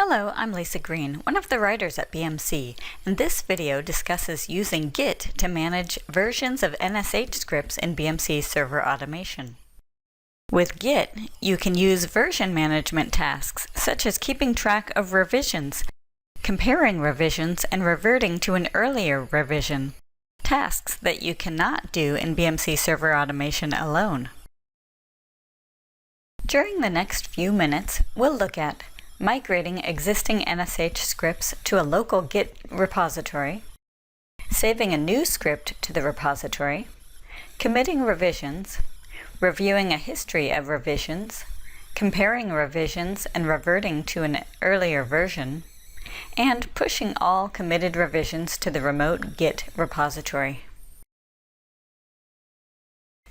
Hello, I'm Lisa Green, one of the writers at BMC, and this video discusses using Git to manage versions of NSH scripts in BMC Server Automation. With Git, you can use version management tasks such as keeping track of revisions, comparing revisions, and reverting to an earlier revision, tasks that you cannot do in BMC Server Automation alone. During the next few minutes, we'll look at migrating existing NSH scripts to a local Git repository, saving a new script to the repository, committing revisions, reviewing a history of revisions, comparing revisions and reverting to an earlier version, and pushing all committed revisions to the remote Git repository.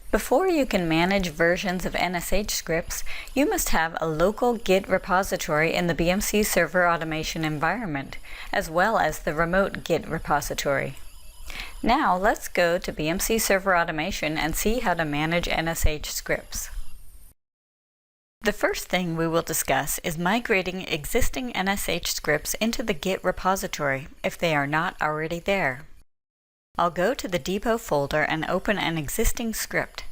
Before you can manage versions of NSH scripts, you must have a local Git repository in the BMC Server Automation environment, as well as the remote Git repository. Now let's go to BMC Server Automation and see how to manage NSH scripts. The first thing we will discuss is migrating existing NSH scripts into the Git repository if they are not already there. I'll go to the depot folder and open an existing script.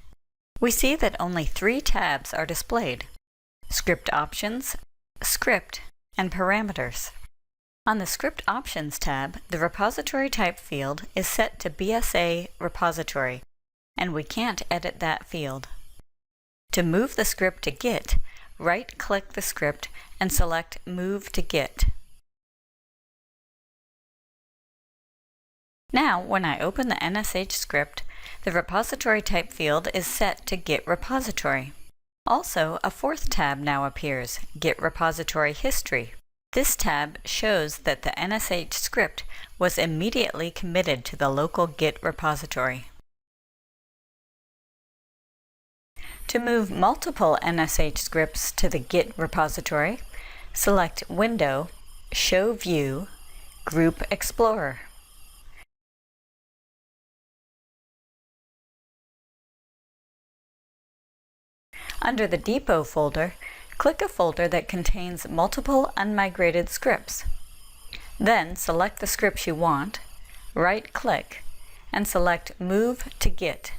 We see that only 3 tabs are displayed: Script Options, Script, and Parameters. On the Script Options tab, the repository type field is set to BSA repository, and we can't edit that field. To move the script to Git, right-click the script and select Move to Git. Now, when I open the NSH script, the repository type field is set to Git repository. Also, a 4th tab now appears, Git repository history. This tab shows that the NSH script was immediately committed to the local Git repository. To move multiple NSH scripts to the Git repository, select Window, Show View, Group Explorer. Under the Depot folder, click a folder that contains multiple unmigrated scripts. Then select the scripts you want, right-click, and select Move to Git.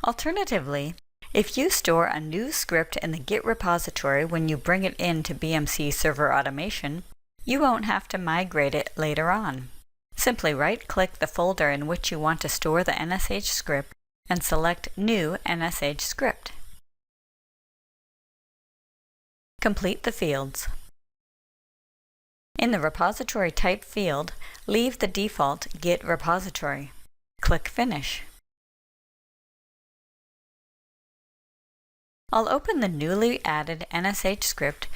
Alternatively, if you store a new script in the Git repository when you bring it into BMC Server Automation, you won't have to migrate it later on. Simply right-click the folder in which you want to store the NSH script and select New NSH Script. Complete the fields. In the Repository Type field, leave the default Git repository. Click Finish. I'll open the newly added NSH script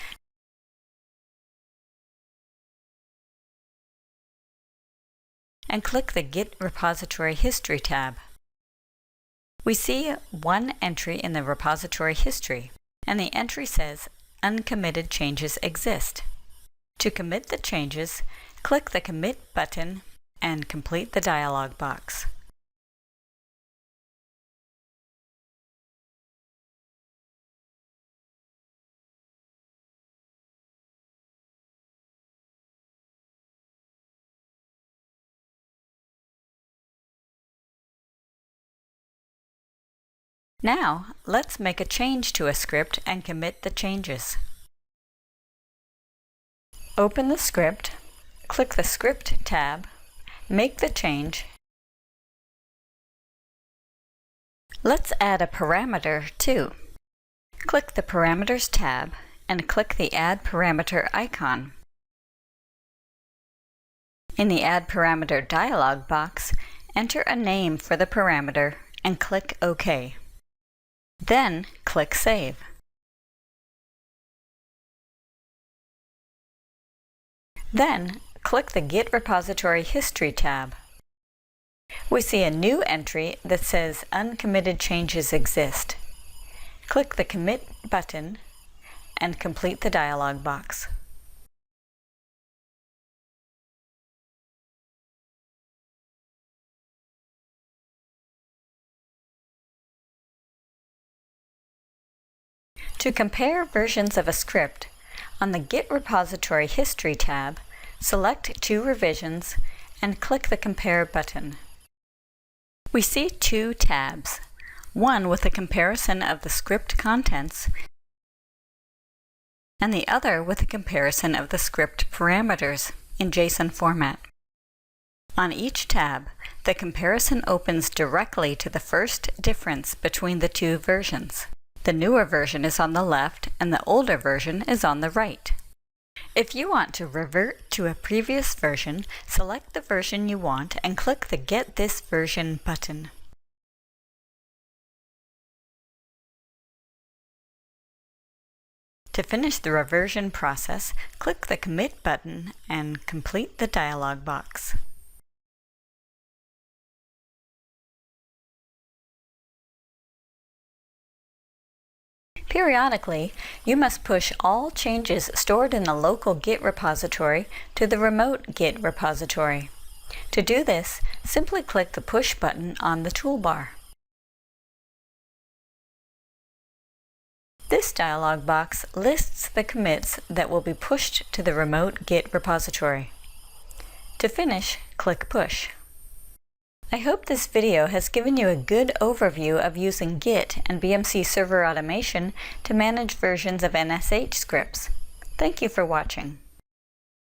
and click the Git Repository History tab. We see one entry in the repository history, and the entry says Uncommitted Changes Exist. To commit the changes, click the Commit button and complete the dialog box. Now, let's make a change to a script and commit the changes. Open the script, click the Script tab, make the change. Let's add a parameter too. Click the Parameters tab and click the Add Parameter icon. In the Add Parameter dialog box, enter a name for the parameter and click OK. Then click Save. Then click the Git Repository History tab. We see a new entry that says Uncommitted Changes Exist. Click the Commit button and complete the dialog box. To compare versions of a script, on the Git Repository History tab, select 2 revisions and click the Compare button. We see 2 tabs, one with a comparison of the script contents and the other with a comparison of the script parameters in JSON format. On each tab, the comparison opens directly to the first difference between the 2 versions. The newer version is on the left and the older version is on the right. If you want to revert to a previous version, select the version you want and click the Get This Version button. To finish the reversion process, click the Commit button and complete the dialog box. Periodically, you must push all changes stored in the local Git repository to the remote Git repository. To do this, simply click the Push button on the toolbar. This dialog box lists the commits that will be pushed to the remote Git repository. To finish, click Push. I hope this video has given you a good overview of using Git and BMC Server Automation to manage versions of NSH scripts. Thank you for watching.